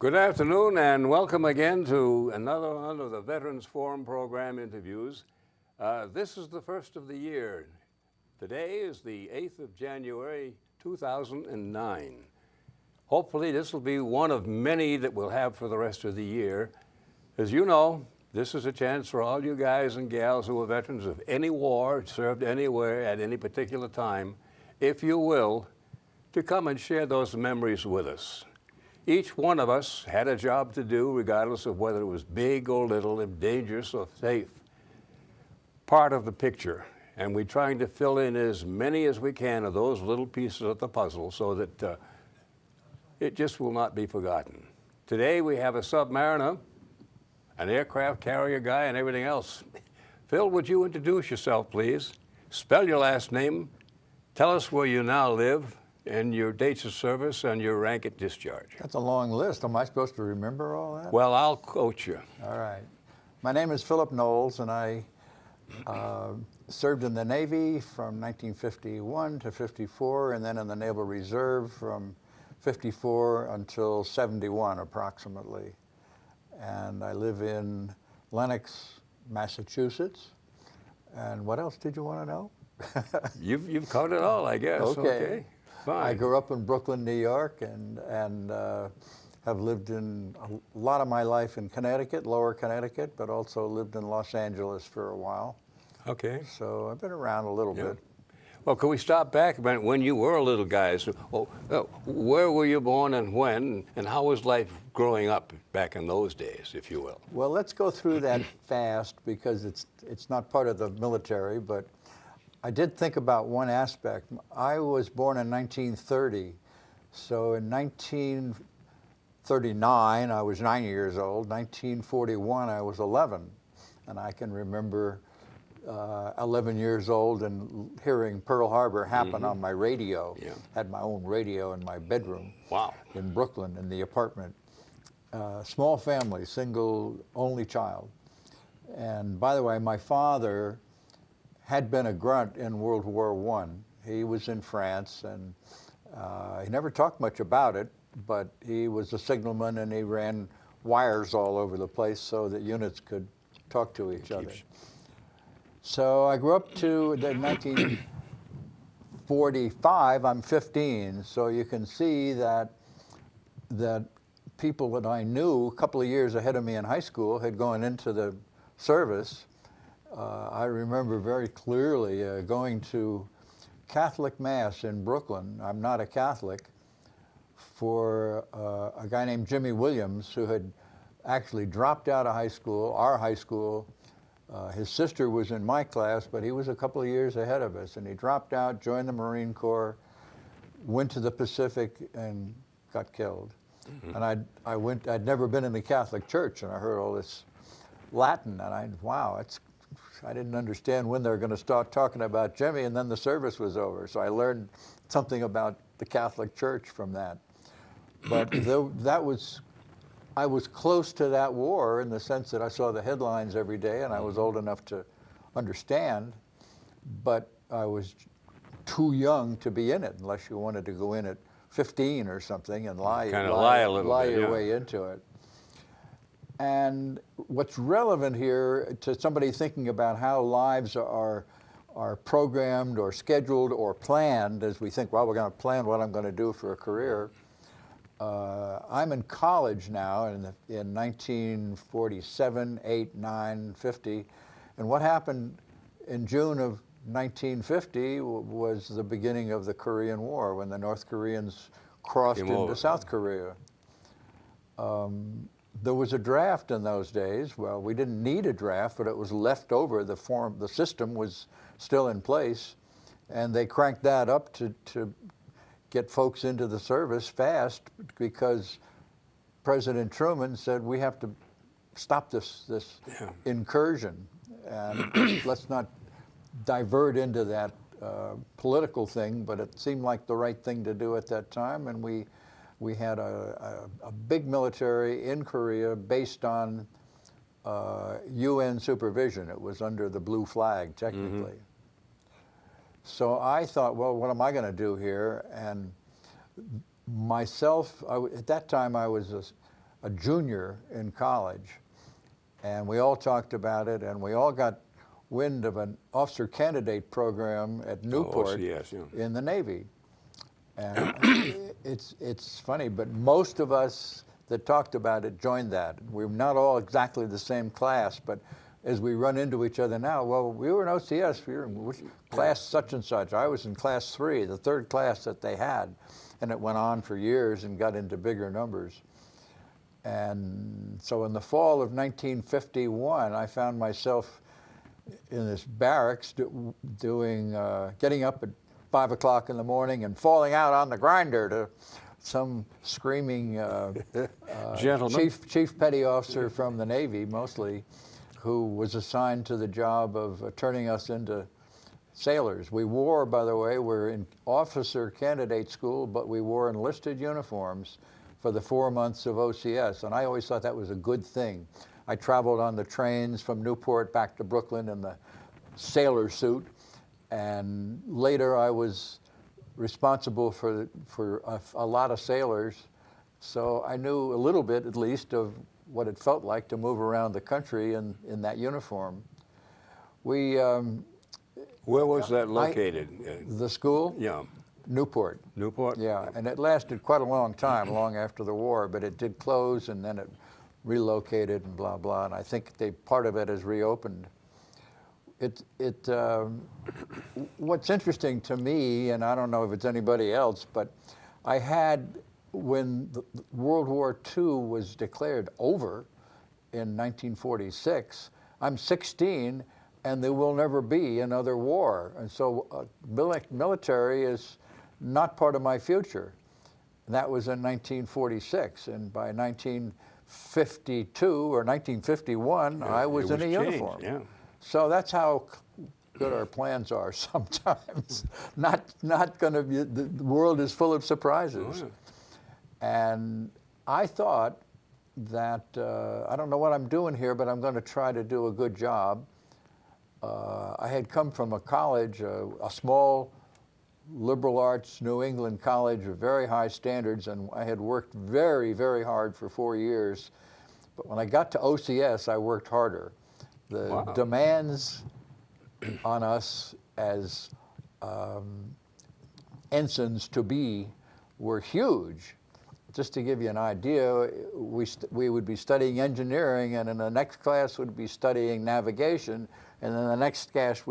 Good afternoon and welcome again to another one of the Veterans Forum program interviews. This is the first of the year. Today is the 8th of January, 2009. Hopefully this will be one of many that we'll have for the rest of the year. As you know, this is a chance for all you guys and gals who are veterans of any war, served anywhere at any particular time, if you will, to come and share those memories with us. Each one of us had a job to do, regardless of whether it was big or little, dangerous or safe. Part of the picture, and we're trying to fill in as many as we can of those little pieces of the puzzle so that it just will not be forgotten. Today we have a submariner, an aircraft carrier guy, and everything else. Phil, would you introduce yourself, please? Spell your last name, tell us where you now live, and your dates of service and your rank at discharge. That's a long list. Am I supposed to remember all that? Well, I'll coach you. All right. My name is Philip Knowles, and I served in the Navy from 1951 to 54, and then in the Naval Reserve from 54 until 71, approximately. And I live in Lenox, Massachusetts. And what else did you want to know? You've covered it all, I guess. Okay. Fine. I grew up in Brooklyn, New York, and have lived in a lot of my life in Connecticut, lower Connecticut, but also lived in Los Angeles for a while. Okay. So I've been around a little bit. Well, can we stop back about when you were a little guy? So, where were you born and when, and how was life growing up back in those days, if you will? Well, let's go through that fast because it's not part of the military, but I did think about one aspect. I was born in 1930, so in 1939, I was 9 years old. 1941, I was 11, and I can remember 11 years old and hearing Pearl Harbor happen on my radio. Yeah. Had my own radio in my bedroom. Wow. In Brooklyn, in the apartment. Small family, single, only child. And by the way, my father had been a grunt in World War I. He was in France, and he never talked much about it, but he was a signalman, and he ran wires all over the place so that units could talk to each other. So I grew up to 1945. I'm 15, so you can see that people that I knew a couple of years ahead of me in high school had gone into the service. I remember very clearly going to Catholic Mass in Brooklyn. I'm not a Catholic, for a guy named Jimmy Williams, who had actually dropped out of high school, our high school. His sister was in my class, but he was a couple of years ahead of us, and he dropped out, joined the Marine Corps, went to the Pacific, and got killed. And I'd never been in the Catholic Church, and I heard all this Latin, and I didn't understand when they were going to start talking about Jimmy, and then the service was over. So I learned something about the Catholic Church from that. But I was close to that war in the sense that I saw the headlines every day, and I was old enough to understand, but I was too young to be in it unless you wanted to go in at 15 or something and lie your way into it. And what's relevant here to somebody thinking about how lives are programmed or scheduled or planned, as we think, well, we're going to plan what I'm going to do for a career. I'm in college now in 1947, 8, 9, 50. And what happened in June of 1950 was the beginning of the Korean War, when the North Koreans crossed into South Korea. There was a draft in those days. Well, we didn't need a draft, but it was left over. The system was still in place, and they cranked that up to get folks into the service fast because President Truman said we have to stop this incursion, and let's not divert into that political thing. But it seemed like the right thing to do at that time, and we had a big military in Korea based on UN supervision. It was under the blue flag, technically. So I thought, well, what am I going to do here? And myself, at that time, I was a junior in college. And we all talked about it, and we all got wind of an officer candidate program at Newport OCS, yeah. in the Navy. And it's funny, but most of us that talked about it joined that. We're not all exactly the same class, but as we run into each other now, well, we were in OCS, we were in class such and such. I was in class 3, the 3rd class that they had, and it went on for years and got into bigger numbers. And so in the fall of 1951, I found myself in this barracks getting up at 5 o'clock in the morning and falling out on the grinder to some screaming gentleman, chief petty officer from the Navy, mostly, who was assigned to the job of turning us into sailors. We wore, by the way, we're in officer candidate school, but we wore enlisted uniforms for the 4 months of OCS, and I always thought that was a good thing. I traveled on the trains from Newport back to Brooklyn in the sailor suit, and later I was responsible for a lot of sailors, so I knew a little bit, at least, of what it felt like to move around the country in that uniform. We where was that located? The school? Yeah. Newport. Newport? Yeah, and it lasted quite a long time, long after the war, but it did close and then it relocated and blah, blah, and I think part of it has reopened. What's interesting to me, and I don't know if it's anybody else, but I had, when World War II was declared over in 1946, I'm 16, and there will never be another war. And so military is not part of my future. And that was in 1946. And by 1952 or 1951, I was in a uniform. Yeah. So that's how good our plans are sometimes. Not going to be, the world is full of surprises. Oh, yeah. And I thought that, I don't know what I'm doing here, but I'm going to try to do a good job. I had come from a college, a small liberal arts New England college with very high standards, and I had worked very, very hard for 4 years. But when I got to OCS, I worked harder. The demands on us as ensigns to be were huge. Just to give you an idea, we would be studying engineering, and in the next class would be studying navigation, and then the next class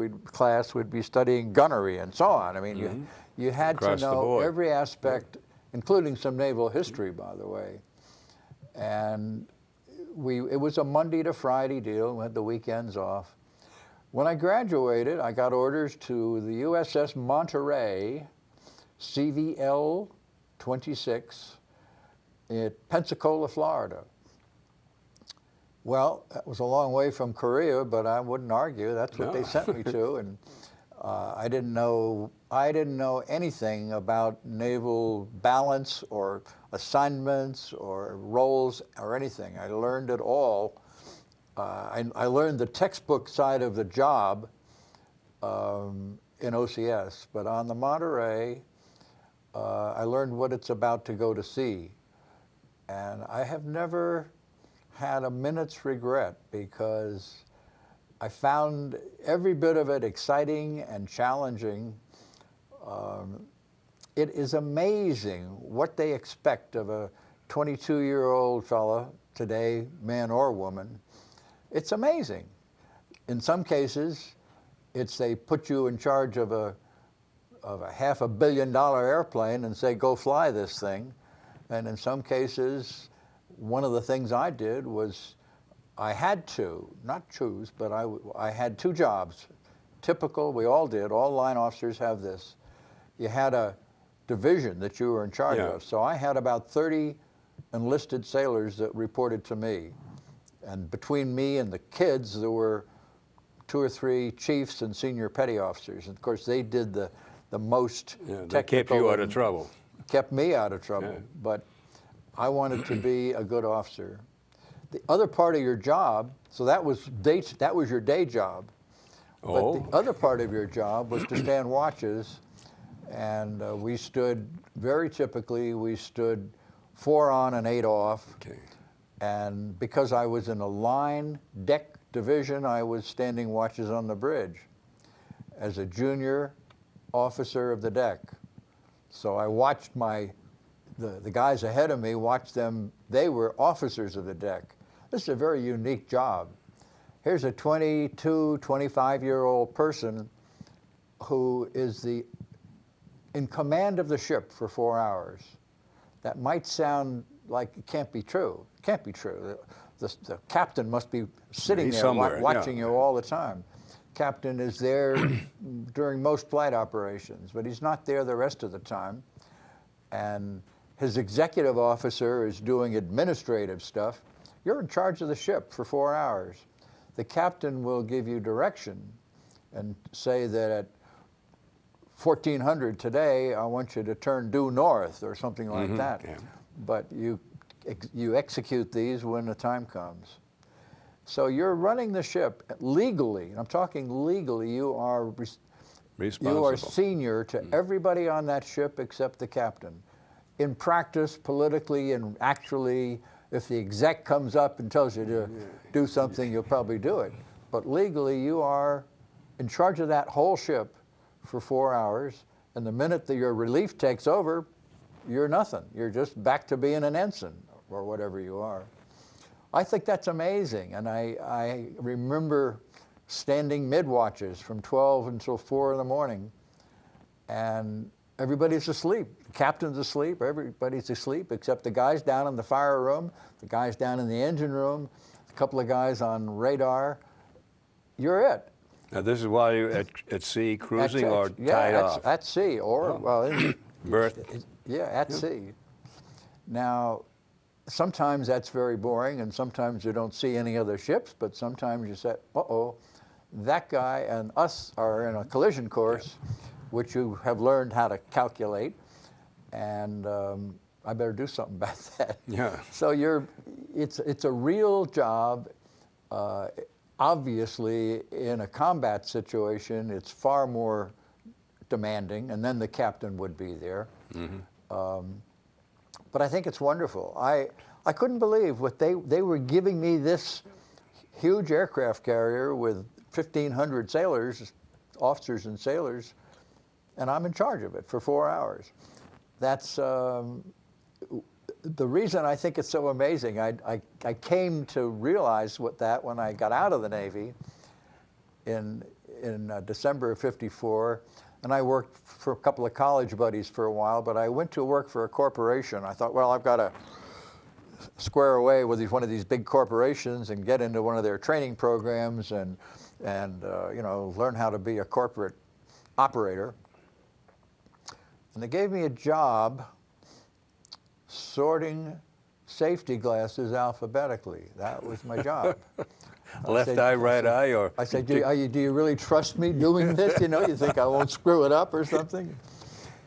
would be studying gunnery and so on. I mean, you had Across to the know board. every aspect, including some naval history, by the way. And it was a Monday to Friday deal. We had the weekends off. When I graduated, I got orders to the USS Monterey, CVL 26, at Pensacola, Florida. Well, that was a long way from Korea, but I wouldn't argue. That's what they sent me to, and I didn't know anything about naval balance or assignments or roles or anything. I learned it all. I learned the textbook side of the job in OCS, but on the Monterey, I learned what it's about to go to sea. And I have never had a minute's regret, because I found every bit of it exciting and challenging. It is amazing what they expect of a 22-year-old fella today, man or woman. It's amazing. In some cases, they put you in charge of a $500 million airplane and say, go fly this thing. And in some cases, one of the things I did was I had to, not choose, but I had 2 jobs. Typical, we all did, all line officers have this. You had a division that you were in charge of. So I had about 30 enlisted sailors that reported to me. And between me and the kids, there were 2 or 3 chiefs and senior petty officers. And of course, they did the most technical. They kept you out of trouble. Kept me out of trouble, but I wanted to be a good officer. The other part of your job, so that was your day job. But the other part of your job was to stand watches, and we stood, very typically, we stood 4 on and 8 off. Okay. And because I was in a line deck division, I was standing watches on the bridge as a junior officer of the deck. So I watched the guys ahead of me, watched them, they were officers of the deck. This is a very unique job. Here's a 22, 25-year-old person who is in command of the ship for 4 hours. That might sound like it can't be true. It can't be true. The captain must be sitting there watching you all the time. Captain is there during most flight operations, but he's not there the rest of the time. And his executive officer is doing administrative stuff. You're in charge of the ship for 4 hours. The captain will give you direction and say that at 1400 today, I want you to turn due north or something like that. Yeah. But you execute these when the time comes. So you're running the ship legally, and I'm talking legally, you are responsible. You are senior to everybody on that ship except the captain. In practice, politically, and actually, if the exec comes up and tells you to do something, you'll probably do it. But legally, you are in charge of that whole ship for 4 hours, and the minute that your relief takes over, you're nothing. You're just back to being an ensign or whatever you are. I think that's amazing, and I remember standing mid-watches from 12 until 4 in the morning, and everybody's asleep. The captain's asleep, everybody's asleep, except the guys down in the fire room, the guys down in the engine room, a couple of guys on radar. You're it. Now this is while you're at sea cruising or tied off? At sea, or, well, berth? Yeah, at sea. Now, sometimes that's very boring, and sometimes you don't see any other ships, but sometimes you say, uh-oh, that guy and us are in a collision course, which you have learned how to calculate, and I better do something about that. Yeah. So it's a real job. Obviously, in a combat situation, it's far more demanding, and then the captain would be there. But I think it's wonderful. I couldn't believe what they were giving me, this huge aircraft carrier with 1,500 sailors, officers and sailors, and I'm in charge of it for 4 hours. That's the reason I think it's so amazing. I came to realize that when I got out of the Navy in December of '54, and I worked for a couple of college buddies for a while, but I went to work for a corporation. I thought, well, I've got to square away with one of these big corporations and get into one of their training programs and you know, learn how to be a corporate operator. And they gave me a job sorting safety glasses alphabetically. That was my job. Left eye, right eye, or? I said, do you really trust me doing this? You know, you think I won't screw it up or something?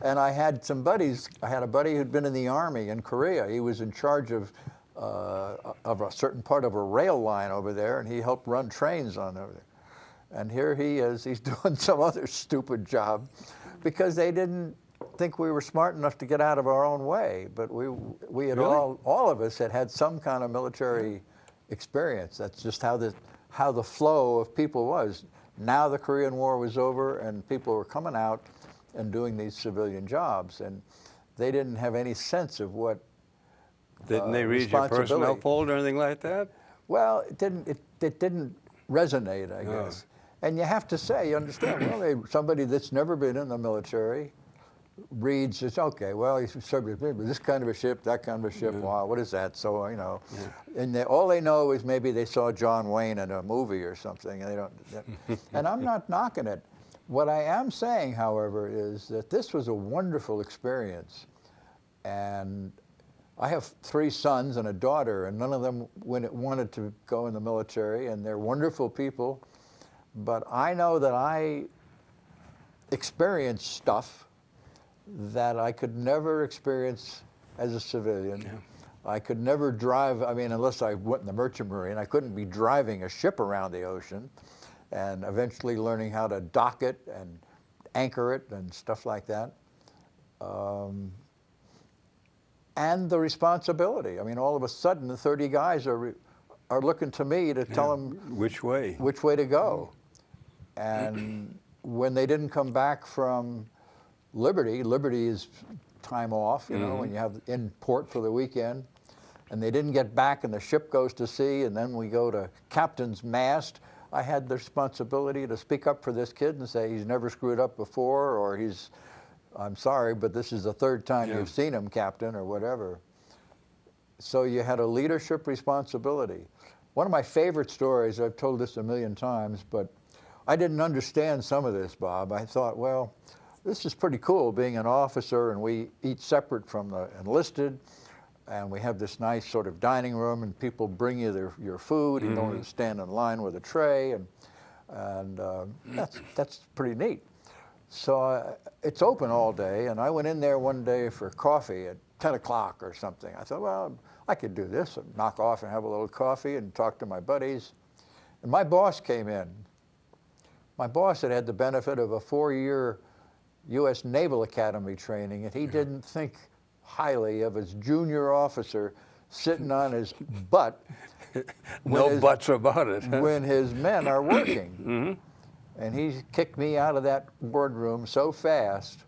And I had some buddies. I had a buddy who'd been in the Army in Korea. He was in charge of a certain part of a rail line over there, and he helped run trains on over there. And here he is, he's doing some other stupid job because they didn't think we were smart enough to get out of our own way. But we had all of us had some kind of military experience. That's just how the flow of people was. Now the Korean War was over, and people were coming out and doing these civilian jobs, and they didn't have any sense of what Didn't they read your personnel folder or anything like that? Well, it didn't resonate, I guess. And you have to say, you understand, well, somebody that's never been in the military reads, it's okay, well, he's this kind of a ship, that kind of a ship, wow, what is that? So, you know, and all they know is maybe they saw John Wayne in a movie or something, and they don't, and I'm not knocking it. What I am saying, however, is that this was a wonderful experience, and I have 3 sons and a daughter, and none of them wanted to go in the military, and they're wonderful people, but I know that I experienced stuff that I could never experience as a civilian. Yeah. I could never drive, I mean, unless I went in the Merchant Marine, I couldn't be driving a ship around the ocean and eventually learning how to dock it and anchor it and stuff like that. and the responsibility. I mean, all of a sudden, the 30 guys are looking to me to tell them which way to go. And when they didn't come back from Liberty is time off, you know, when you have in port for the weekend, and they didn't get back and the ship goes to sea, and then we go to captain's mast. I had the responsibility to speak up for this kid and say he's never screwed up before, or I'm sorry, but this is the third time you've seen him, Captain, or whatever. So you had a leadership responsibility. One of my favorite stories, I've told this a million times, but I didn't understand some of this, Bob. I thought, well, this is pretty cool being an officer, and we eat separate from the enlisted, and we have this nice sort of dining room, and people bring you your food. You don't have to stand in line with a tray, and that's pretty neat. So it's open all day, and I went in there one day for coffee at 10 o'clock or something. I thought, well, I could do this, and knock off and have a little coffee and talk to my buddies. And my boss came in. My boss had the benefit of a 4-year U.S. Naval Academy training, and he didn't think highly of his junior officer sitting on his butt. No buts about it. When his men are working. And he kicked me out of that boardroom so fast,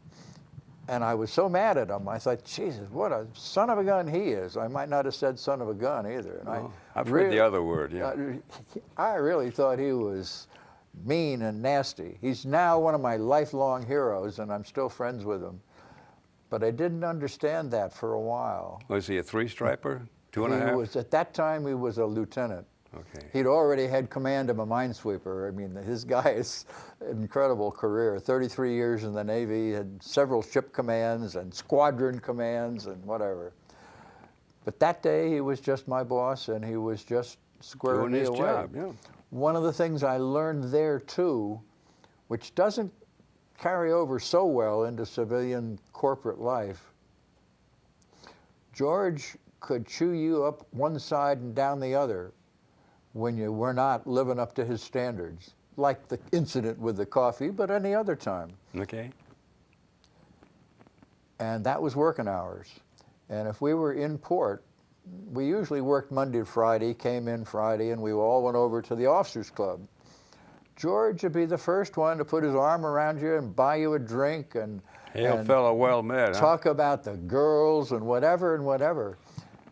and I was so mad at him. I thought, Jesus, what a son of a gun he is. I might not have said son of a gun either. And I've heard the other word, yeah. I really thought he was mean and nasty. He's now one of my lifelong heroes, and I'm still friends with him. But I didn't understand that for a while. Was he a three-striper? 2.5? At that time, he was a lieutenant. Okay. He'd already had command of a minesweeper. I mean, his guy's incredible career. 33 years in the Navy, had several ship commands and squadron commands and whatever. But that day, he was just my boss, and he was just squaring me away. Doing his job, yeah. One of the things I learned there, too, which doesn't carry over so well into civilian corporate life, George could chew you up one side and down the other when you were not living up to his standards, like the incident with the coffee, but any other time. Okay. And that was working hours. And if we were in port, we usually worked Monday to Friday, came in Friday, and we all went over to the officers' club. George would be the first one to put his arm around you and buy you a drink and Hail fellow well met, talk about the girls and whatever and whatever.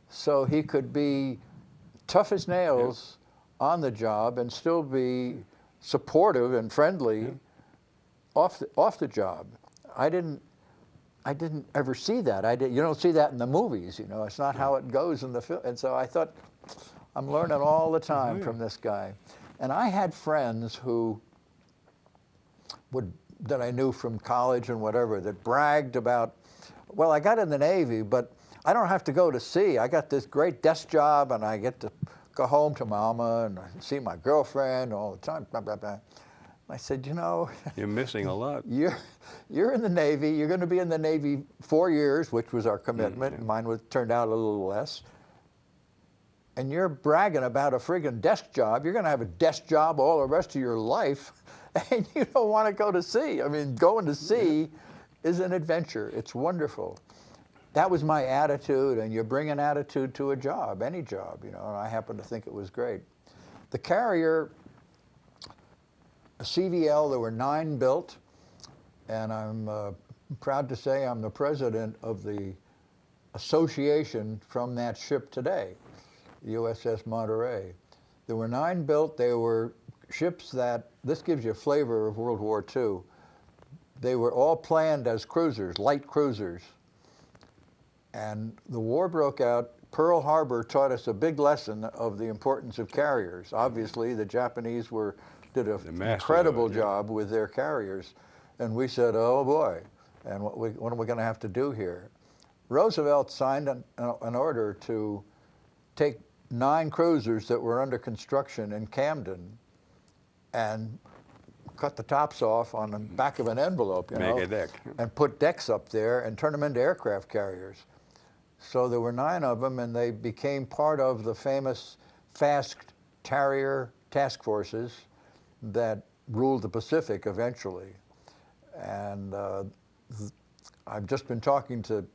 So he could be tough as nails on the job and still be supportive and friendly off the job. I didn't ever see that. You don't see that in the movies, you know. It's not how it goes in the film. And so I thought, I'm learning all the time from this guy. And I had friends that I knew from college and whatever that bragged about, well, I got in the Navy, but I don't have to go to sea. I got this great desk job, and I get to go home to mama and see my girlfriend all the time. Blah, blah, blah. I said, you know, you're missing a lot. You're in the Navy. You're going to be in the Navy 4 years, which was our commitment. Mine turned out a little less. And you're bragging about a friggin' desk job. You're going to have a desk job all the rest of your life, and you don't want to go to sea. I mean, going to sea is an adventure. It's wonderful. That was my attitude, and you bring an attitude to a job, any job, you know, and I happen to think it was great. The carrier, a CVL, there were 9 built, and I'm proud to say I'm the president of the association from that ship today, the USS Monterey. There were 9 built. They were ships that, this gives you a flavor of World War II. They were all planned as cruisers, light cruisers. And the war broke out. Pearl Harbor taught us a big lesson of the importance of carriers. Obviously, the Japanese did an incredible job with their carriers. And we said, oh boy, and what are we going to have to do here? Roosevelt signed an order to take 9 cruisers that were under construction in Camden and cut the tops off on the back of an envelope, Make a deck. and put decks up there and turn them into aircraft carriers. So there were 9 of them, and they became part of the famous fast carrier task forces that ruled the Pacific eventually. And I've just been talking to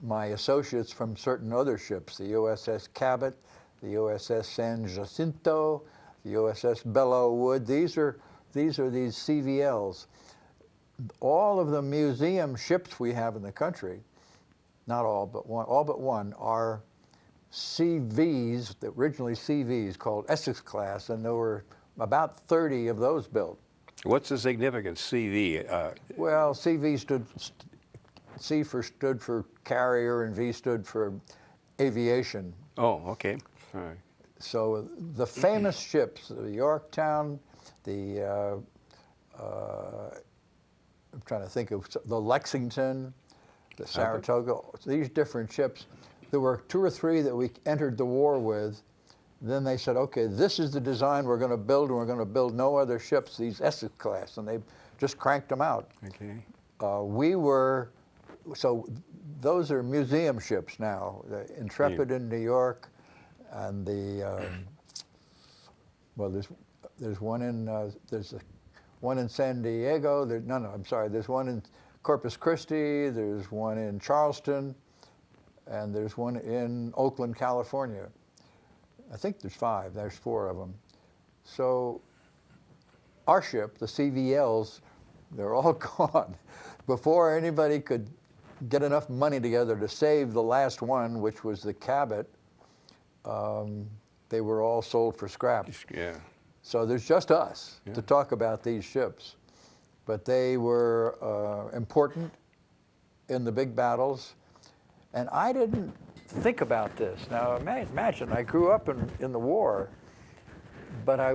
my associates from certain other ships, the USS Cabot, the USS San Jacinto, the USS Belleau-Wood. These are these CVLs. All of the museum ships we have in the country, not all but one, are CVs, originally CVs called Essex class, and there were about 30 of those built. What's the significance, CV? Well, CV stood for carrier, and V stood for aviation. Oh, okay. All right. So the famous ships, the Yorktown, I'm trying to think of the Lexington, the Saratoga, these different ships. There were 2 or 3 that we entered the war with. Then they said, okay, this is the design we're going to build, and we're going to build no other ships, these Essex class, and they just cranked them out. Okay. So those are museum ships now, the Intrepid in New York, and there's one in San Diego. There's one in Corpus Christi. There's one in Charleston, and there's one in Oakland, California. I think there's 5. There's 4 of them. So our ship, the CVLs, they're all gone. Before anybody could get enough money together to save the last one, which was the Cabot, they were all sold for scrap. Yeah. So there's just us to talk about these ships. But they were important in the big battles. And I didn't think about this. Now imagine, I grew up in the war, but I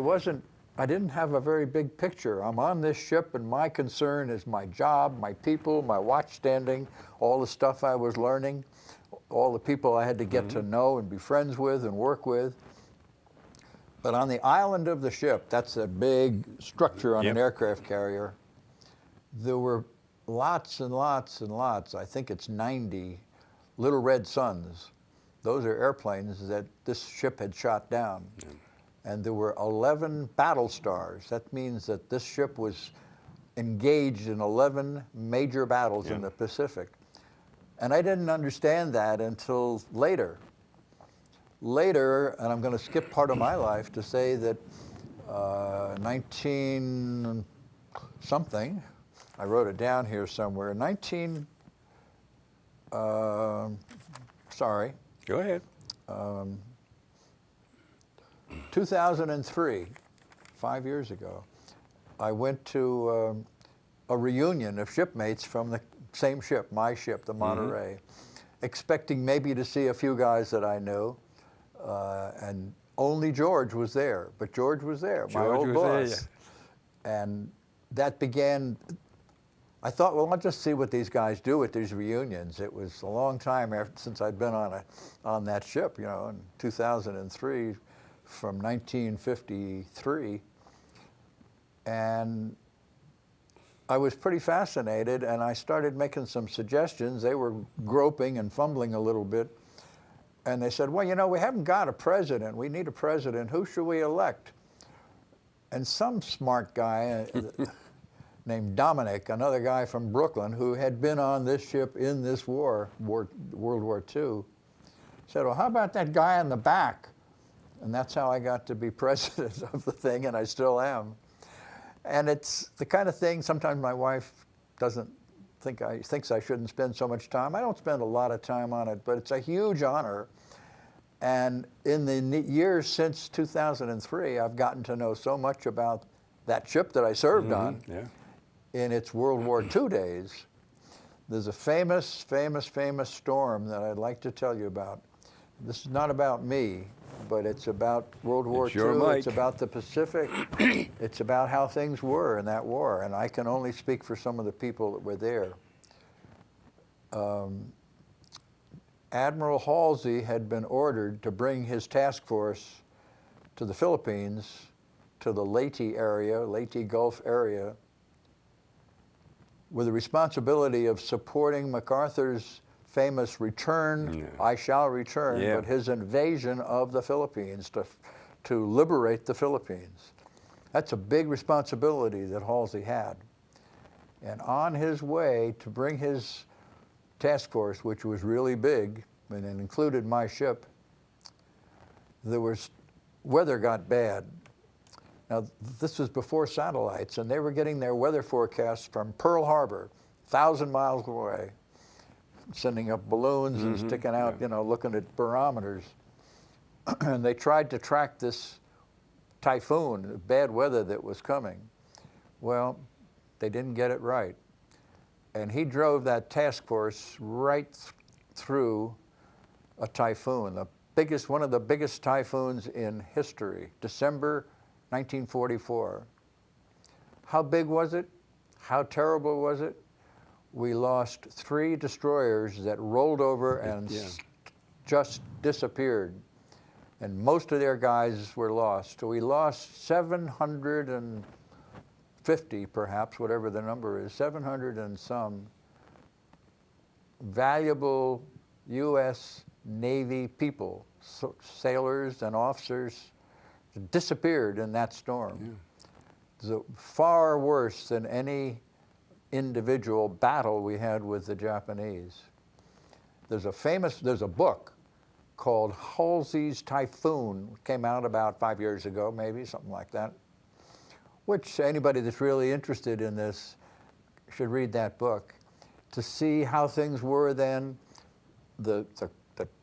didn't have a very big picture. I'm on this ship, and my concern is my job, my people, my watch standing, all the stuff I was learning, all the people I had to get to know and be friends with and work with. But on the island of the ship, that's a big structure on an aircraft carrier, there were lots and lots and lots, I think it's 90, Little Red Suns. Those are airplanes that this ship had shot down. And there were 11 battle stars. That means that this ship was engaged in 11 major battles in the Pacific. And I didn't understand that until later. Later, and I'm going to skip part of my life to say that 19-something, I wrote it down here somewhere, sorry. Go ahead. 2003, 5 years ago, I went to a reunion of shipmates from the same ship, my ship, the Monterey, expecting maybe to see a few guys that I knew, and only George was there. But George was there, my old boss. And that began, I thought, well, I'll just see what these guys do at these reunions. It was a long time since I'd been on that ship, you know, in 2003, from 1953. And I was pretty fascinated, and I started making some suggestions. They were groping and fumbling a little bit. And they said, well, you know, we haven't got a president. We need a president. Who should we elect? And some smart guy named Dominic, another guy from Brooklyn, who had been on this ship in this World War II, said, well, how about that guy in the back? And that's how I got to be president of the thing, and I still am. And it's the kind of thing, sometimes my wife thinks I shouldn't spend so much time. I don't spend a lot of time on it, but it's a huge honor. And in the years since 2003, I've gotten to know so much about that ship that I served on in its World War II days. There's a famous, famous, famous storm that I'd like to tell you about. This is not about me, but it's about World War II. It's about the Pacific. It's about how things were in that war, and I can only speak for some of the people that were there. Admiral Halsey had been ordered to bring his task force to the Philippines, to the Leyte Gulf area, with the responsibility of supporting MacArthur's famous return, I shall return, but his invasion of the Philippines to liberate the Philippines. That's a big responsibility that Halsey had. And on his way to bring his task force, which was really big, and it included my ship, weather got bad. Now, this was before satellites, and they were getting their weather forecasts from Pearl Harbor, 1,000 miles away, sending up balloons and sticking out, you know, looking at barometers. And they tried to track this typhoon, bad weather that was coming. Well, they didn't get it right. And he drove that task force right through a typhoon, one of the biggest typhoons in history, December 1944. How big was it? How terrible was it? We lost 3 destroyers that rolled over and just disappeared. And most of their guys were lost. We lost 750, perhaps, whatever the number is, 700 and some valuable U.S. Navy people, sailors and officers, disappeared in that storm. So far worse than any individual battle we had with the Japanese. There's a book called Halsey's Typhoon. It came out about 5 years ago, maybe, something like that, which anybody that's really interested in this should read that book to see how things were then. The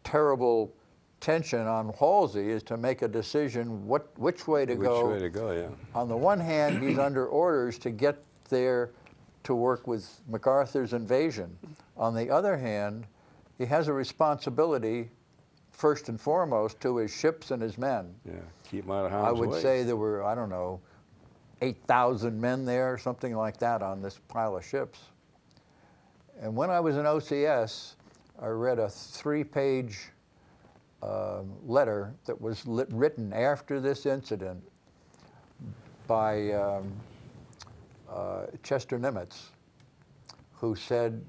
terrible tension on Halsey is to make a decision which way to go. Which way to go, yeah. On the one hand, he's under orders to get there to work with MacArthur's invasion. On the other hand, he has a responsibility, first and foremost, to his ships and his men. Yeah, keep them out of harm's way. I would say there were, I don't know, 8,000 men there, something like that, on this pile of ships. And when I was in OCS, I read a 3-page letter that was written after this incident by Chester Nimitz, who said,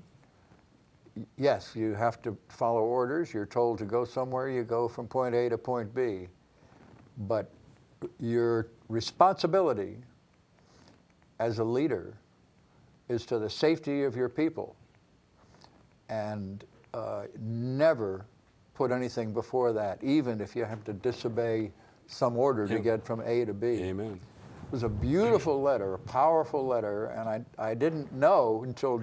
yes, you have to follow orders. You're told to go somewhere, you go from point A to point B. But your responsibility as a leader is to the safety of your people. And never put anything before that, even if you have to disobey some order to get from A to B. Amen. It was a beautiful letter, a powerful letter, and I didn't know until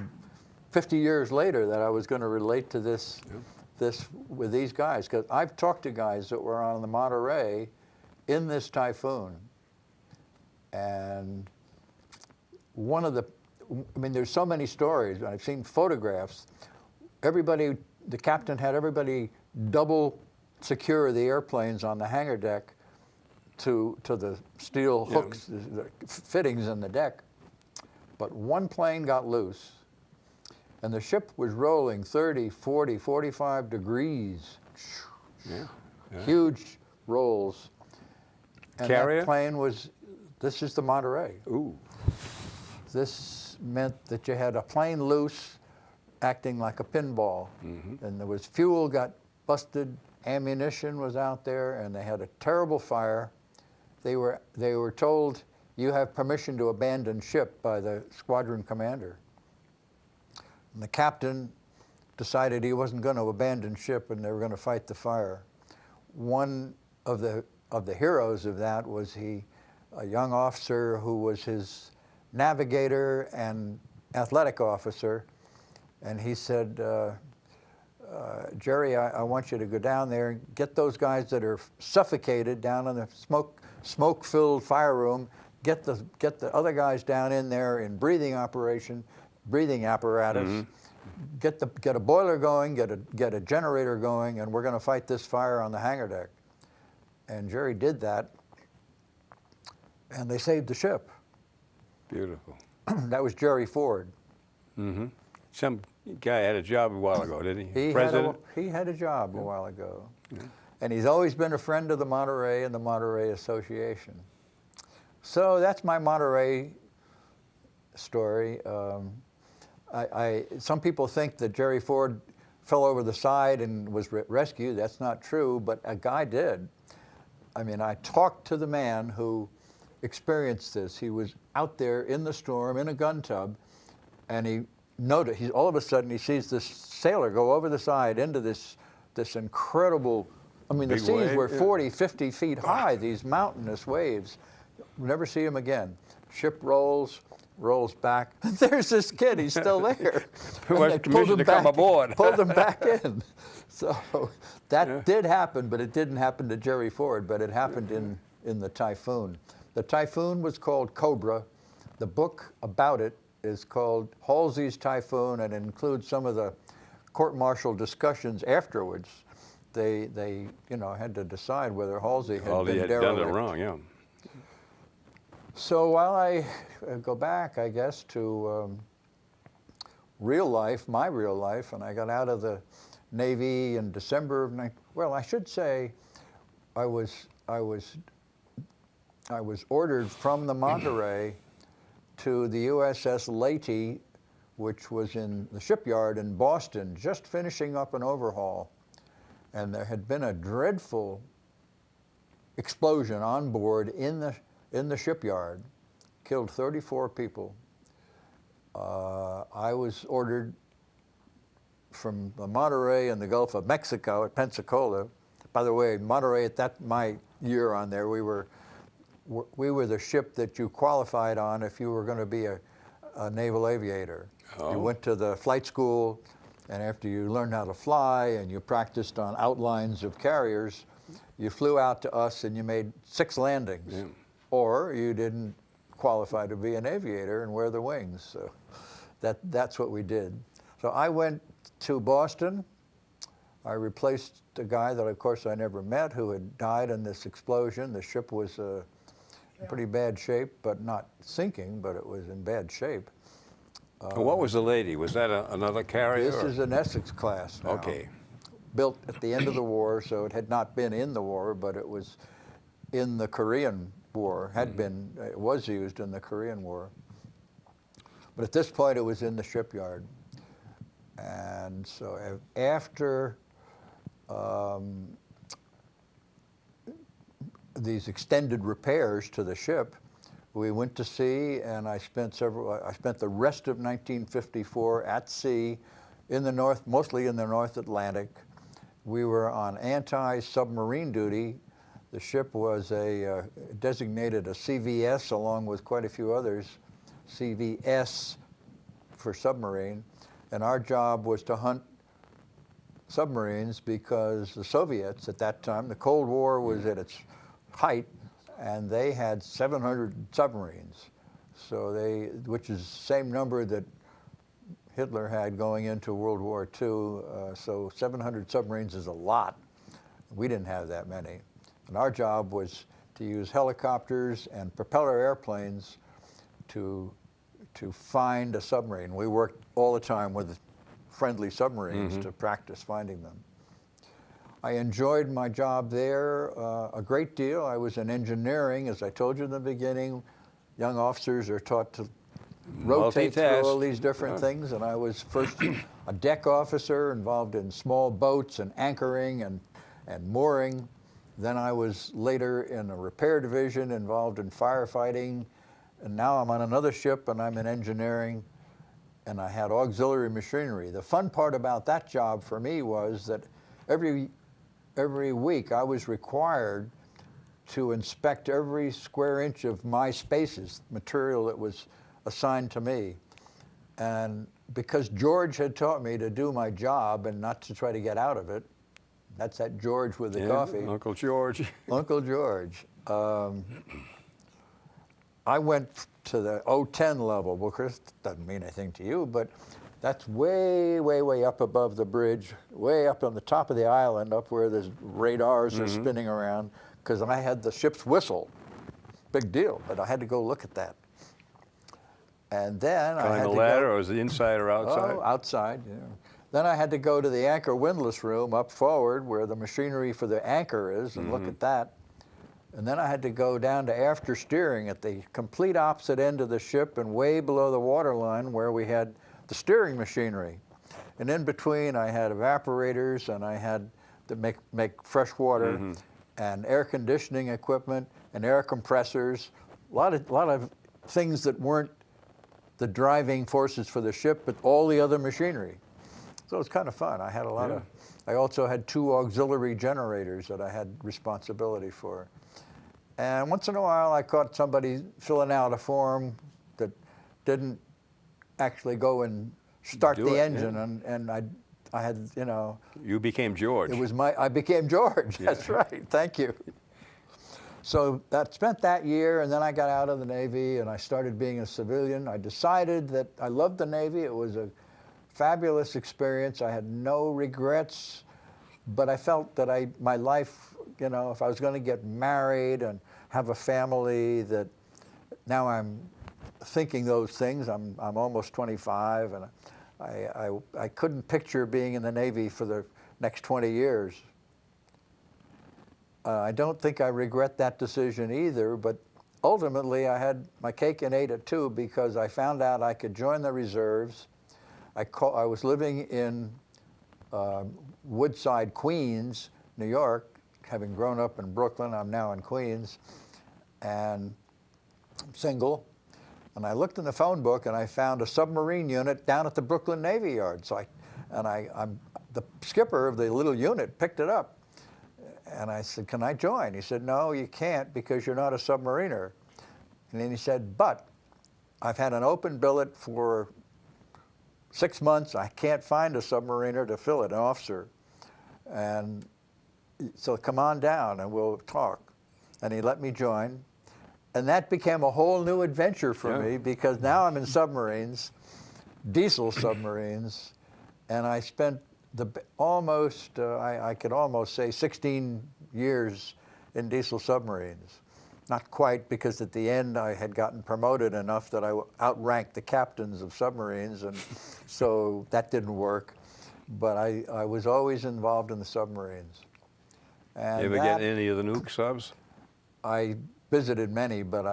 50 years later that I was going to relate to this with these guys, because I've talked to guys that were on the Monterey in this typhoon, and there's so many stories. I've seen photographs. The captain had everybody double secure the airplanes on the hangar deck to the steel hooks, the fittings in the deck. But one plane got loose, and the ship was rolling 30, 40, 45 degrees. Huge rolls. And Carrier? that plane this is the Monterey. Ooh. This meant that you had a plane loose, acting like a pinball. And there was fuel got busted, ammunition was out there, and they had a terrible fire. They were told, you have permission to abandon ship by the squadron commander. And the captain decided he wasn't going to abandon ship and they were going to fight the fire. One of the heroes of that was a young officer who was his navigator and athletic officer. And he said, Jerry, I want you to go down there and get those guys that are suffocated down in the smoke-filled fire room, get the other guys down in there in breathing apparatus, get a boiler going, get a generator going, and we're going to fight this fire on the hangar deck. And Jerry did that, and they saved the ship. Beautiful. That was Jerry Ford. Some guy had a job a while ago, didn't he? He had a job a while ago. And he's always been a friend of the Monterey and the Monterey Association. So that's my Monterey story. Some people think that Jerry Ford fell over the side and was rescued. That's not true, but a guy did. I mean, I talked to the man who experienced this. He was out there in the storm in a gun tub, and he noticed, all of a sudden he sees this sailor go over the side into this incredible, I mean, the Big seas wave, were yeah. 40, 50 feet high, these mountainous waves. Never see him again. Ship rolls back. There's this kid, he's still there. Who And was they commissioned to come aboard. pulled him back in. So that Yeah. did happen, but it didn't happen to Jerry Ford, but it happened in the Typhoon. The Typhoon was called Cobra. The book about it is called Halsey's Typhoon, and it includes some of the court-martial discussions afterwards. They had to decide whether Halsey had been had derelict. done it wrong, yeah. So while I go back, I guess, to real life, my real life, and I got out of the Navy in December of well, I should say, I was ordered from the Monterey to the USS Leyte, which was in the shipyard in Boston, just finishing up an overhaul. And there had been a dreadful explosion on board in the shipyard, killed 34 people. I was ordered from the Monterey in the Gulf of Mexico at Pensacola. By the way, Monterey at my year on there, we were the ship that you qualified on if you were going to be a naval aviator. Oh. You went to the flight school, and after you learned how to fly and you practiced on outlines of carriers, you flew out to us and you made 6 landings. Yeah. Or you didn't qualify to be an aviator and wear the wings. So that's what we did. So I went to Boston. I replaced a guy that, of course, I never met who had died in this explosion. The ship was in pretty bad shape, but not sinking, but it was in bad shape. What was the lady? Was that another carrier? This is an Essex class now. Okay. Built at the end of the war, so it had not been in the war, but it was in the Korean War, it was used in the Korean War. But at this point, it was in the shipyard. And so after these extended repairs to the ship, we went to sea, and I spent the rest of 1954 at sea in the North, mostly in the North Atlantic. We were on anti-submarine duty. The ship was designated a CVS along with quite a few others, CVS for submarine, and our job was to hunt submarines because the Soviets at that time, the Cold War was at its height, and they had 700 submarines. So which is the same number that Hitler had going into World War II. So 700 submarines is a lot. We didn't have that many. And our job was to use helicopters and propeller airplanes to find a submarine. We worked all the time with friendly submarines to practice finding them. I enjoyed my job there a great deal. I was in engineering, as I told you in the beginning. Young officers are taught to rotate through all these different things, and I was first a deck officer involved in small boats and anchoring and mooring. Then I was later in a repair division involved in firefighting, and now I'm on another ship and I'm in engineering, and I had auxiliary machinery. The fun part about that job for me was that every week I was required to inspect every square inch of my spaces, material that was assigned to me. And because George had taught me to do my job and not to try to get out of it, that's that George with the coffee. Uncle George. Uncle George. I went to the 010 level. Well, Chris, doesn't mean anything to you, but that's way, way, way up above the bridge, way up on the top of the island, up where the radars are spinning around, because I had the ship's whistle. Big deal, but I had to go look at that. And then I had to Climb the ladder, or was it inside or outside? Oh, outside, yeah. Then I had to go to the anchor windlass room up forward where the machinery for the anchor is and look at that. And then I had to go down to after steering at the complete opposite end of the ship and way below the waterline where we had the steering machinery. And in between I had evaporators, and I had to make fresh water and air conditioning equipment and air compressors, a lot of things that weren't the driving forces for the ship, but all the other machinery. So it was kind of fun. I had a lot of, I also had 2 auxiliary generators that I had responsibility for. And once in a while, I caught somebody filling out a form that didn't actually go and start the engine, and I had, you know. You became George. It was I became George, that's right, thank you. So I spent that year, and then I got out of the Navy, and I started being a civilian. I decided that I loved the Navy. It was a fabulous experience. I had no regrets, but I felt that my life, you know, if I was going to get married and have a family, that now I'm thinking those things. I'm almost 25, and I couldn't picture being in the Navy for the next 20 years. I don't think I regret that decision either, but ultimately I had my cake and ate it too, because I found out I could join the reserves. I was living in Woodside, Queens, New York, having grown up in Brooklyn. I'm now in Queens, and I'm single. And I looked in the phone book, and I found a submarine unit down at the Brooklyn Navy Yard. So the skipper of the little unit picked it up. And I said, can I join? He said, no, you can't, because you're not a submariner. And then he said, but I've had an open billet for 6 months. I can't find a submariner to fill it, an officer. And so come on down and we'll talk. And he let me join. And that became a whole new adventure for me, because now I'm in submarines, diesel submarines, and I spent I could almost say 16 years in diesel submarines. Not quite, because at the end I had gotten promoted enough that I outranked the captains of submarines, and so that didn't work. But I was always involved in the submarines. And you ever get any of the nuke subs? I visited many, but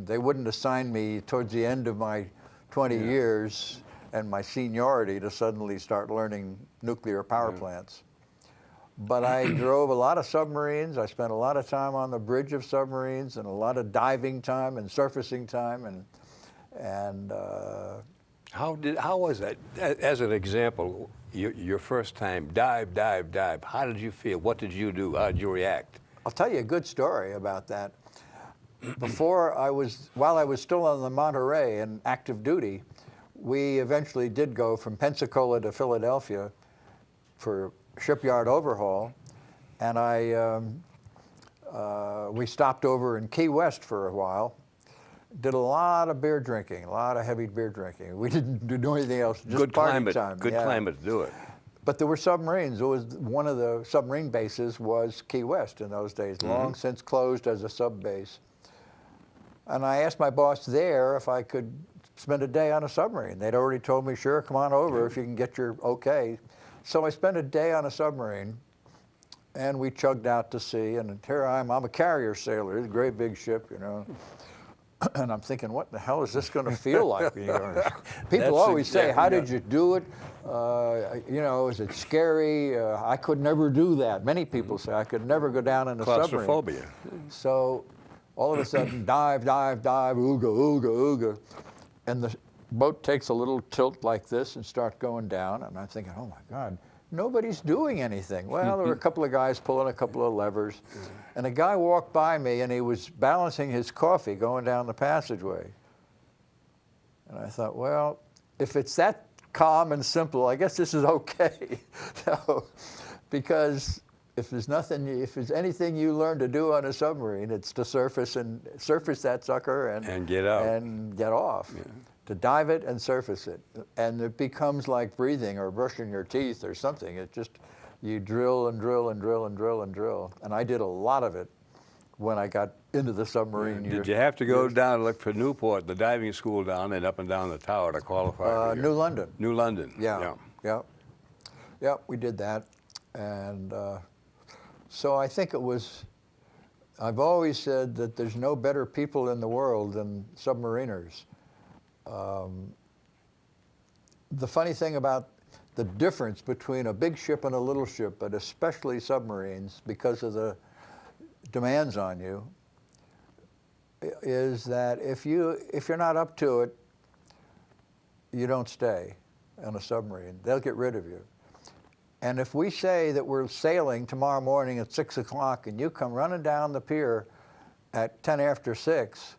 they wouldn't assign me towards the end of my 20 years and my seniority to suddenly start learning nuclear power plants. But I drove a lot of submarines. I spent a lot of time on the bridge of submarines, and a lot of diving time and surfacing time, and How was that? As an example, your first time, dive. How did you feel? What did you do? How did you react? I'll tell you a good story about that. While I was still on the Monterey in active duty, we eventually did go from Pensacola to Philadelphia for shipyard overhaul, and we stopped over in Key West for a while. Did a lot of beer drinking, a lot of heavy beer drinking. We didn't do anything else, just good party climate, time. Good climate to do it. But there were submarines. One of the submarine bases was Key West in those days, long since closed as a sub base. And I asked my boss there if I could spend a day on a submarine. They'd already told me, sure, come on over if you can get your okay. So I spent a day on a submarine, and we chugged out to sea, and here I'm a carrier sailor, it's a great big ship, you know. And I'm thinking, what the hell is this going to feel like? People always say, how did you do it? You know, is it scary? I could never do that. Many people say I could never go down in a submarine. Claustrophobia. So all of a sudden, dive, ooga, ooga, ooga. And the boat takes a little tilt like this and starts going down. And I'm thinking, oh my God, nobody's doing anything. Well, there were a couple of guys pulling a couple of levers. And a guy walked by me, and he was balancing his coffee going down the passageway. And I thought, well, if it's that calm and simple, I guess this is okay. So, because if there's anything you learn to do on a submarine, it's to surface that sucker and get out and get off. Yeah. To dive it and surface it. And it becomes like breathing or brushing your teeth or something. It just, you drill and drill and drill and drill and drill. And I did a lot of it when I got into the submarine. Did you have to go down and look for Newport, the diving school down, and up and down the tower to qualify? New London. New London. Yeah. We did that. And so I think I've always said that there's no better people in the world than submariners. The funny thing about the difference between a big ship and a little ship, but especially submarines, because of the demands on you, is that if you're not up to it, you don't stay on a submarine. They'll get rid of you. And if we say that we're sailing tomorrow morning at 6 o'clock and you come running down the pier at 10 after 6,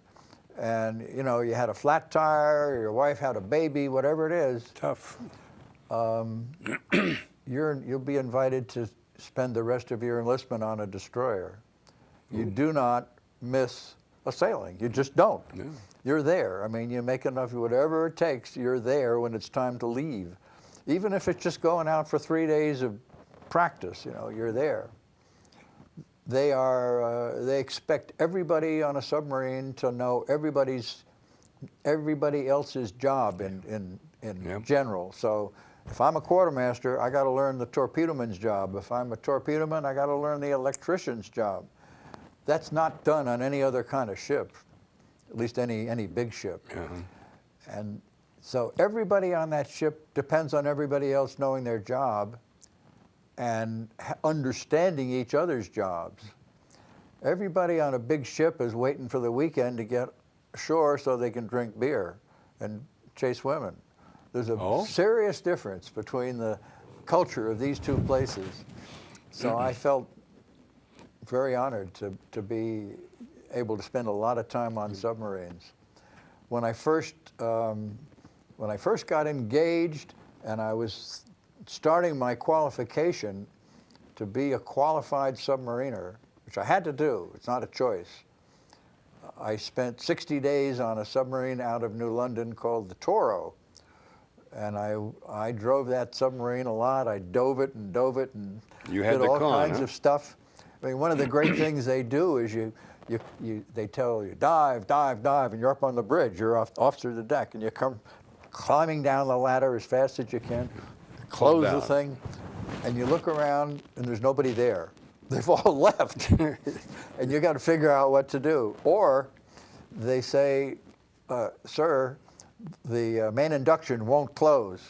and you know you had a flat tire, or your wife had a baby, whatever it is, Tough. you'll be invited to spend the rest of your enlistment on a destroyer. You do not miss a sailing. You just don't. Yeah. You're there. I mean, you make enough, whatever it takes, you're there when it's time to leave. Even if it's just going out for 3 days of practice, you know, you're there. They expect everybody on a submarine to know everybody else's job in general. So if I'm a quartermaster, I got to learn the torpedoman's job. If I'm a torpedoman, I got to learn the electrician's job. That's not done on any other kind of ship, at least any big ship. And so everybody on that ship depends on everybody else knowing their job and understanding each other's jobs. Everybody on a big ship is waiting for the weekend to get ashore so they can drink beer and chase women. There's a serious difference between the culture of these two places. So I felt very honored to be able to spend a lot of time on submarines. When I first got engaged and I was starting my qualification to be a qualified submariner, which I had to do, it's not a choice. I spent 60 days on a submarine out of New London called the Toro. And I drove that submarine a lot. I dove it and did all kinds of stuff. I mean, one of the great things they do is they tell you, dive, dive, dive, and you're up on the bridge. You're off through the deck, and you come climbing down the ladder as fast as you can, close the thing, and you look around, and there's nobody there. They've all left, and you got to figure out what to do. Or they say, sir, the main induction won't close.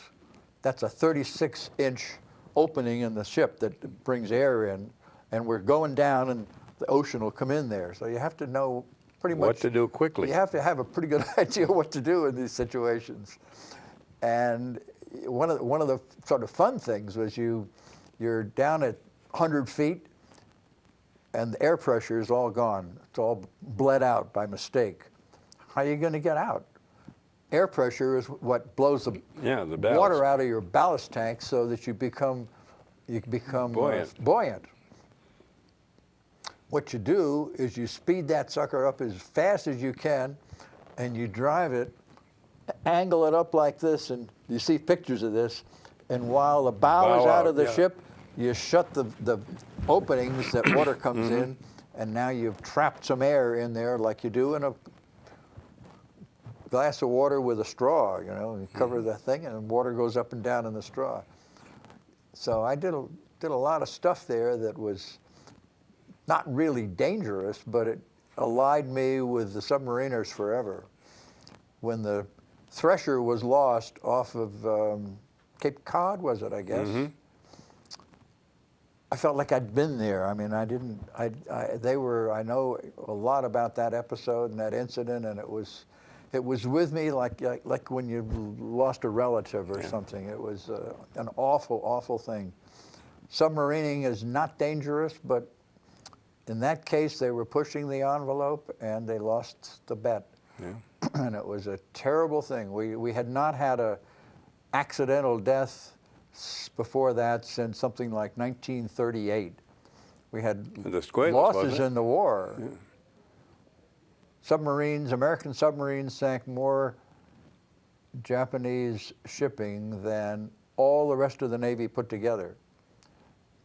That's a 36-inch opening in the ship that brings air in, and we're going down, and the ocean will come in there. So you have to know pretty much what to do quickly. You have to have a pretty good idea what to do in these situations. And one of the sort of fun things was you're down at 100 feet, and the air pressure is all gone. It's all bled out by mistake. How are you going to get out? Air pressure is what blows the water out of your ballast tank so that you become buoyant. What you do is you speed that sucker up as fast as you can, and you drive it, angle it up like this, and you see pictures of this, and while the bow is out of the ship, you shut the openings that water comes in, and now you've trapped some air in there like you do in a glass of water with a straw, you know, you cover the thing and water goes up and down in the straw. So I did a lot of stuff there that was not really dangerous, but it allied me with the submariners forever. When the Thresher was lost off of Cape Cod, was it, I guess? I felt like I'd been there. I mean, I know a lot about that episode and that incident, and it was with me like when you lost a relative or something. It was an awful, awful thing. Submarining is not dangerous, but in that case, they were pushing the envelope and they lost the bet. And it was a terrible thing. We had not had a accidental death before that since something like 1938. We had losses in the war. Submarines, American submarines sank more Japanese shipping than all the rest of the Navy put together.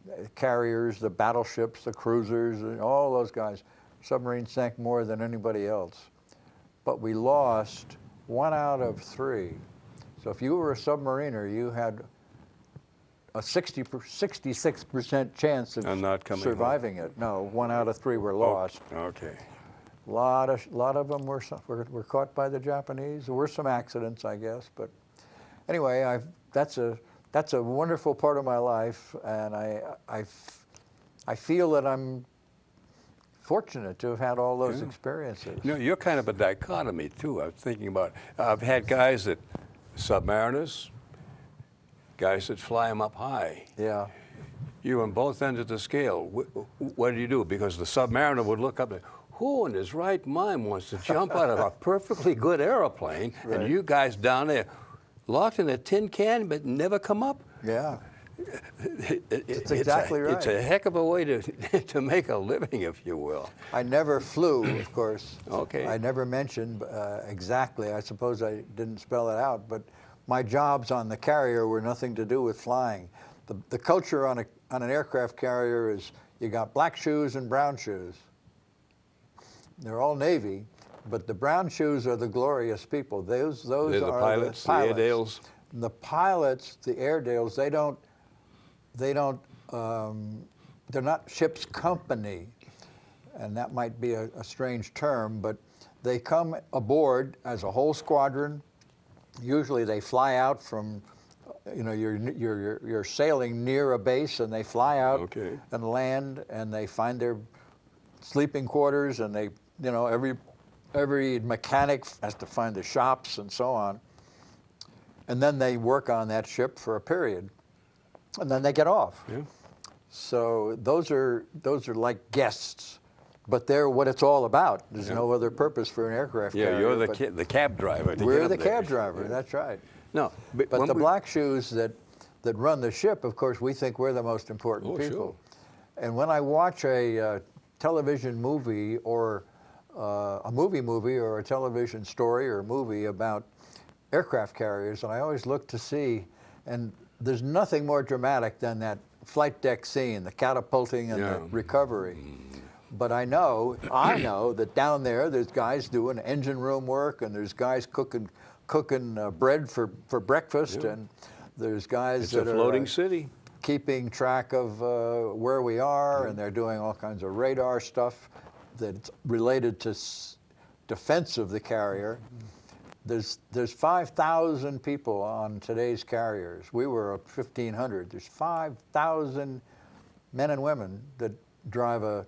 The carriers, the battleships, the cruisers, and all those guys. Submarines sank more than anybody else. But we lost 1 out of 3. So if you were a submariner, you had a 66% chance of surviving it. No, 1 out of 3 were lost. Okay. A lot of them were caught by the Japanese. There were some accidents, I guess, but anyway, that's a wonderful part of my life, and I feel that I'm fortunate to have had all those experiences. You know, you're kind of a dichotomy too. I was thinking about, I've had guys that submariners, guys that fly them up high. Yeah. You're on both ends of the scale. What do you do? Because the submariner would look up and, who in his right mind wants to jump out of a perfectly good airplane, Right. and you guys down there locked in a tin can but never come up? Yeah. It's exactly right. It's a heck of a way to to make a living, if you will. I never flew, of course. Okay. I never mentioned exactly. I suppose I didn't spell it out, but my jobs on the carrier were nothing to do with flying. The culture on an aircraft carrier is you got black shoes and brown shoes. They're all Navy, but the brown shoes are the glorious people. Those They're are the pilots, the pilots. Airedales. The pilots, the Airedales, they're not ship's company, and that might be a strange term, but they come aboard as a whole squadron. Usually they fly out from, you know, you're sailing near a base, and they fly out Okay. and land, and they find their sleeping quarters, and they, you know, every mechanic has to find the shops and so on. And then they work on that ship for a period, and then they get off. Yeah. So those are like guests, but they're what it's all about. There's Yeah. no other purpose for an aircraft Yeah, carrier. you're but the cab driver. to We're get the up there. cab driver. Yeah. That's right. No, But when the we- black shoes that run the ship, of course, we think we're the most important Oh, people. sure. And when I watch a television movie or a movie or a television story or movie about aircraft carriers, and I always look to see, and there's nothing more dramatic than that flight deck scene, the catapulting and Yeah. the recovery. But I know that down there's guys doing engine room work, and there's guys cooking bread for breakfast, Yeah. and there's guys It's that a are floating city. keeping track of where we are, and they're doing all kinds of radar stuff that's related to defense of the carrier. There's 5,000 people on today's carriers. We were 1,500. There's 5,000 men and women that drive A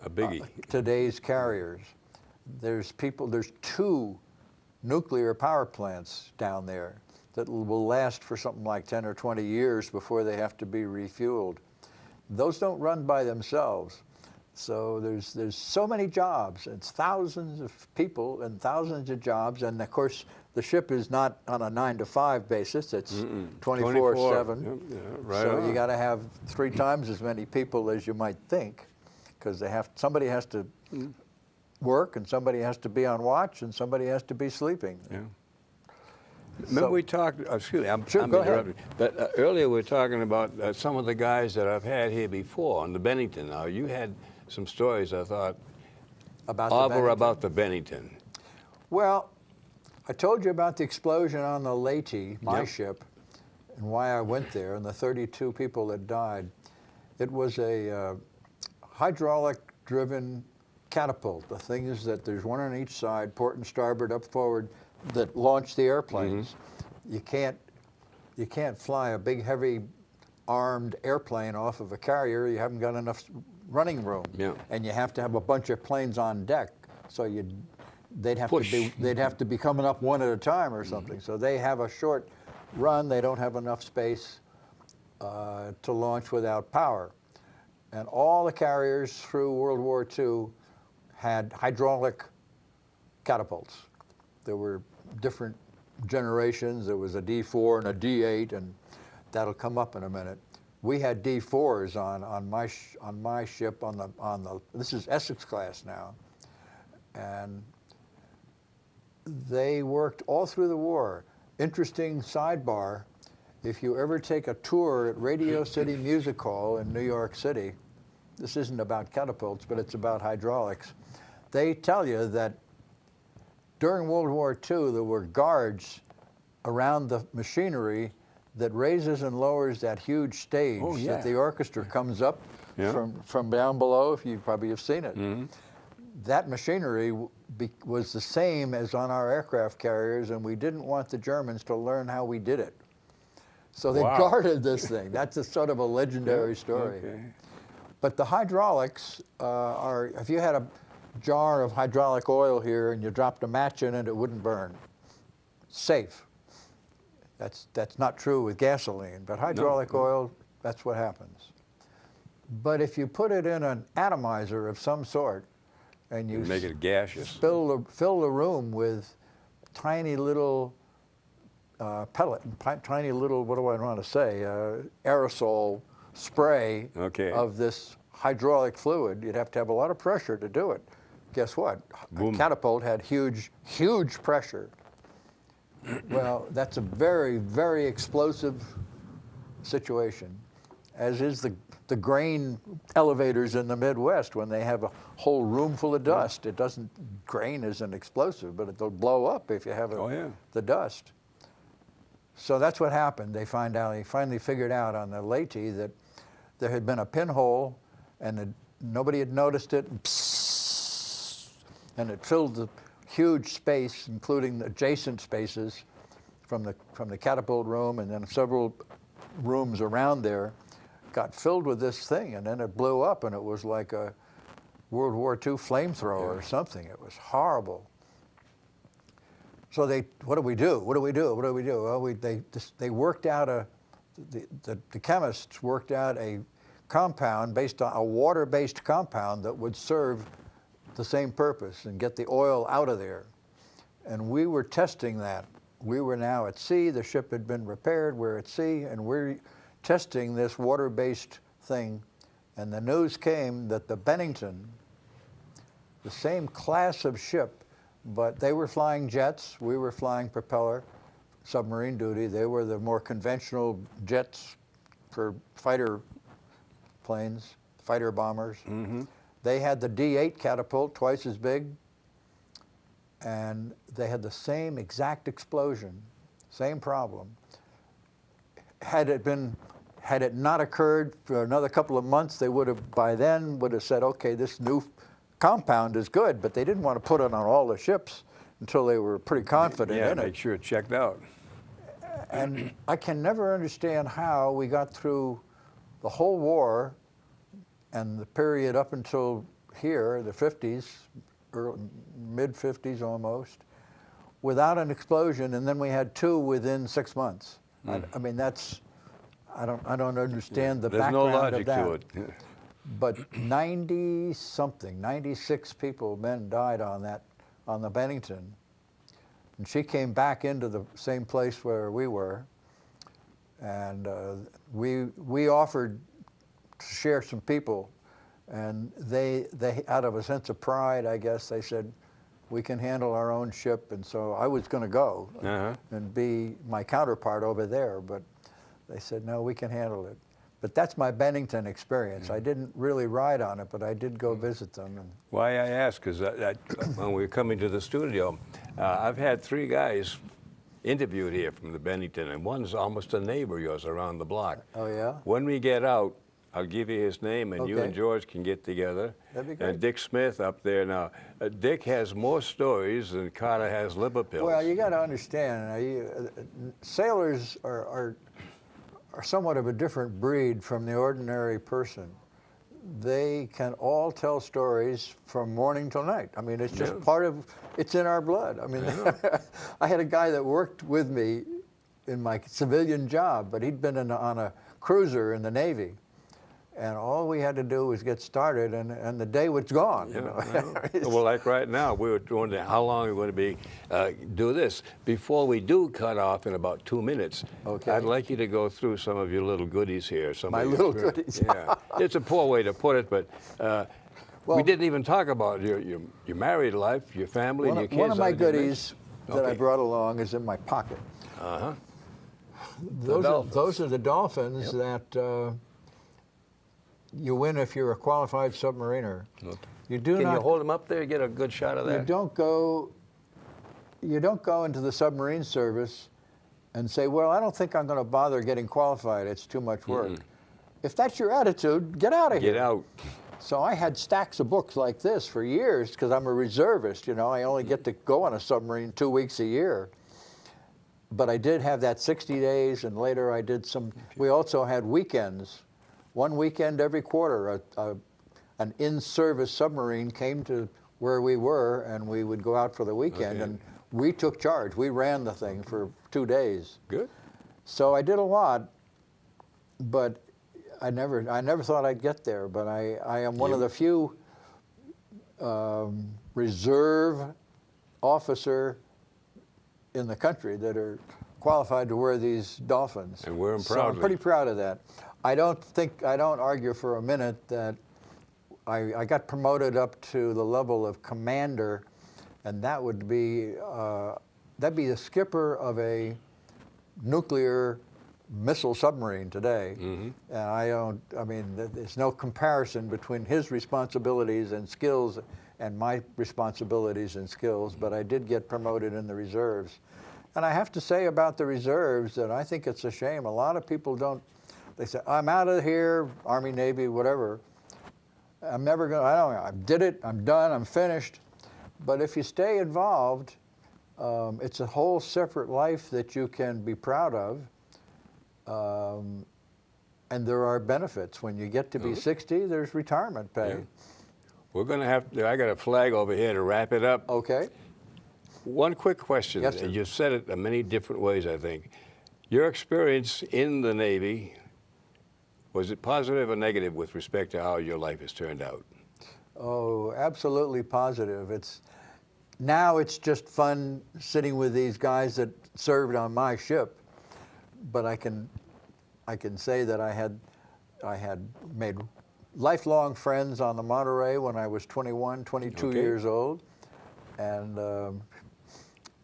biggie. today's carriers. There's 2 nuclear power plants down there that will last for something like 10 or 20 years before they have to be refueled. Those don't run by themselves. So there's so many jobs. It's thousands of people and thousands of jobs. And of course, the ship is not on a 9-to-5 basis. It's 24/7. Yeah, right So on. you got to have 3 times as many people as you might think, because somebody has to work, and somebody has to be on watch, and somebody has to be sleeping. Yeah. Remember So- we talked, excuse me, I'm Sure, go ahead. interrupting. But earlier we were talking about some of the guys that I've had here before on the Bennington. Now, you had some stories, I thought, About of the or Bennington. about the Bennington. Well, I told you about the explosion on the Leyte, my Yep. ship, and why I went there, and the 32 people that died. It was a hydraulic-driven catapult. The thing is that there's one on each side, port and starboard, up forward, that launch the airplanes. You can't fly a big, heavy armed airplane off of a carrier. You haven't got enough running room. Yeah. And you have to have a bunch of planes on deck. So they'd have Push. to be coming up one at a time or something. So they have a short run. They don't have enough space to launch without power. And all the carriers through World War II had hydraulic catapults. There were different generations. There was a D4 and a D8, and that'll come up in a minute. We had D4s on my ship on the this is Essex class now, and they worked all through the war. Interesting sidebar: if you ever take a tour at Radio City Music Hall in New York City, this isn't about catapults, but it's about hydraulics. They tell you that during World War II, there were guards around the machinery that raises and lowers that huge stage Oh, yeah. that the orchestra comes up Yeah. from down below, if you probably have seen it. Mm-hmm. That machinery was the same as on our aircraft carriers, and we didn't want the Germans to learn how we did it. So they Wow. guarded this thing. That's a sort of a legendary story. Okay. But the hydraulics are, if you had a jar of hydraulic oil here and you dropped a match in it, it wouldn't burn. Safe. That's not true with gasoline, but hydraulic oil, that's what happens. But if you put it in an atomizer of some sort, and you make it gaseous, fill the room with tiny little tiny little, what do I want to say, aerosol spray of this hydraulic fluid, you'd have to have a lot of pressure to do it. Guess what? Boom. A catapult had huge, huge pressure. Well, that's a very, very explosive situation, as is the grain elevators in the Midwest when they have a whole room full of dust. It doesn't, grain isn't explosive, but it'll blow up if you have the dust. So that's what happened. They finally figured out on the Leyte that there had been a pinhole and nobody had noticed it, and it filled the huge space, including the adjacent spaces from the catapult room, and then several rooms around there got filled with this thing, and then it blew up, and it was like a World War II flamethrower or something. It was horrible. So what do we do? What do we do? What do we do? Well, they worked out the chemists worked out a compound based on a water-based compound that would serve the same purpose and get the oil out of there. And we were testing that. We were now at sea. The ship had been repaired. We're at sea, and we're testing this water-based thing. And the news came that the Bennington, the same class of ship, but they were flying jets. We were flying propeller, submarine duty. They were the more conventional jets for fighter planes, fighter bombers. Mm-hmm. They had the D8 catapult, twice as big, and they had the same exact explosion, same problem. Had it not occurred for another couple of months, they would have, by then, would have said, okay, this new compound is good, but they didn't want to put it on all the ships until they were pretty confident in it. Yeah, make sure it checked out. And I can never understand how we got through the whole war and the period up until here, the 50s, mid-50s almost, without an explosion, and then we had two within 6 months. I mean, that's, I don't understand the background of that. There's no logic to it. But 90-something, 96 men died on the Bennington. And she came back into the same place where we were, and we offered to share some people, and they out of a sense of pride, I guess, they said, we can handle our own ship. And so I was going to go and be my counterpart over there, but they said, no, we can handle it. But that's my Bennington experience. I didn't really ride on it, but I did go visit them. And why I ask is that when we were coming to the studio, I've had 3 guys interviewed here from the Bennington, and one's almost a neighbor of yours around the block. Oh, yeah? When we get out, I'll give you his name, and you and George can get together. That'd be great. And Dick Smith up there now. Dick has more stories than Carter has liver pills. Well, you got to understand, sailors are somewhat of a different breed from the ordinary person. They can all tell stories from morning till night. I mean, it's just part of, it's in our blood. I mean, I had a guy that worked with me in my civilian job, but he'd been on a cruiser in the Navy. And all we had to do was get started, and the day was gone. You know? Well, like right now, we were wondering how long we're going to be do this. Before we do cut off in about 2 minutes, I'd like you to go through some of your little goodies here. My little goodies. Yeah, it's a poor way to put it, but well, we didn't even talk about your married life, your family, and your kids. One of my goodies that I brought along is in my pocket. Those are the dolphins that you win if you're a qualified submariner. You do Can you hold them up there, get a good shot of that? You don't go into the submarine service and say, well, I don't think I'm going to bother getting qualified. It's too much work. If that's your attitude, get out of here. Get out. So I had stacks of books like this for years because I'm a reservist. You know, I only get to go on a submarine 2 weeks a year. But I did have that 60 days, and later I did some. We also had weekends. One weekend every quarter, an in-service submarine came to where we were, and we would go out for the weekend, and we took charge. We ran the thing for 2 days. Good. So I did a lot, but I never thought I'd get there. But I am one of the few reserve officer in the country that are qualified to wear these dolphins. And wear them So proudly. I'm pretty proud of that. I don't argue for a minute that I got promoted up to the level of commander, and that would be that'd be the skipper of a nuclear missile submarine today. And I mean, there's no comparison between his responsibilities and skills and my responsibilities and skills, but I did get promoted in the reserves. And I have to say about the reserves that I think it's a shame. A lot of people don't, they say, I'm out of here, Army, Navy, whatever. I'm never going to, I did it, I'm done, I'm finished. But if you stay involved, it's a whole separate life that you can be proud of. And there are benefits. When you get to be 60, there's retirement pay. Yeah. We're going to have, I got a flag over here to wrap it up. Okay. One quick question. Yes, sir. You said it in many different ways, I think. Your experience in the Navy, was it positive or negative with respect to how your life has turned out? Oh, absolutely positive. Now it's just fun sitting with these guys that served on my ship, but I can say that I had made lifelong friends on the Monterey when I was 21, 22 years old, and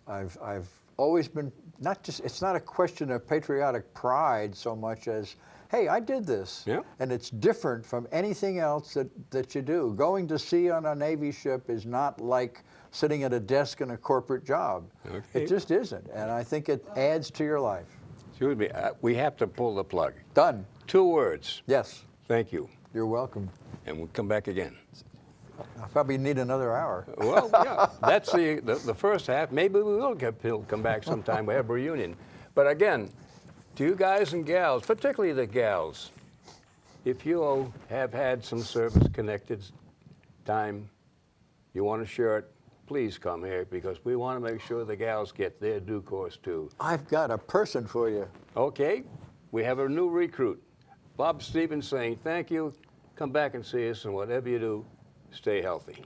I've always been it's not a question of patriotic pride so much as, hey, I did this, and it's different from anything else that you do. Going to sea on a Navy ship is not like sitting at a desk in a corporate job. It just isn't, and I think it adds to your life. Excuse me, we have to pull the plug. Done. 2 words. Yes. Thank you. You're welcome. And we'll come back again. I probably need another hour. Well, yeah, that's the first half. Maybe we will come back sometime. We have a reunion. But again, to you guys and gals, particularly the gals, if you have had some service-connected time, you want a shirt, please come here because we want to make sure the gals get their due course too. I've got a person for you. Okay, we have a new recruit. Bob Stevens saying thank you. Come back and see us, and whatever you do, stay healthy.